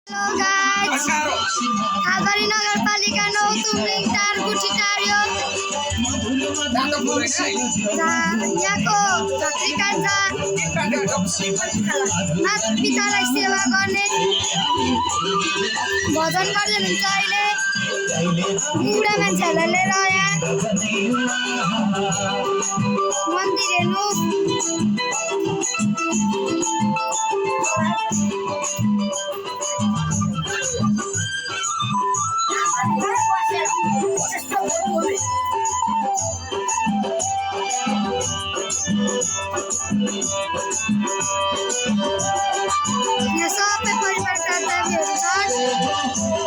Halo guys, Kalbari Nagarspanika नौतुम link तार गुठी टारियो यहाँको झाँक्री कान्छा नाथ पितालाई सेवा गर्ने भजन गर्दै हुनुहुन्छ अहिले बुढा मान्छेहरूलाई लिएर यहाँ मन्दिर हेर्नु यहाँ सबै परिवारका दाजुहरू छन्।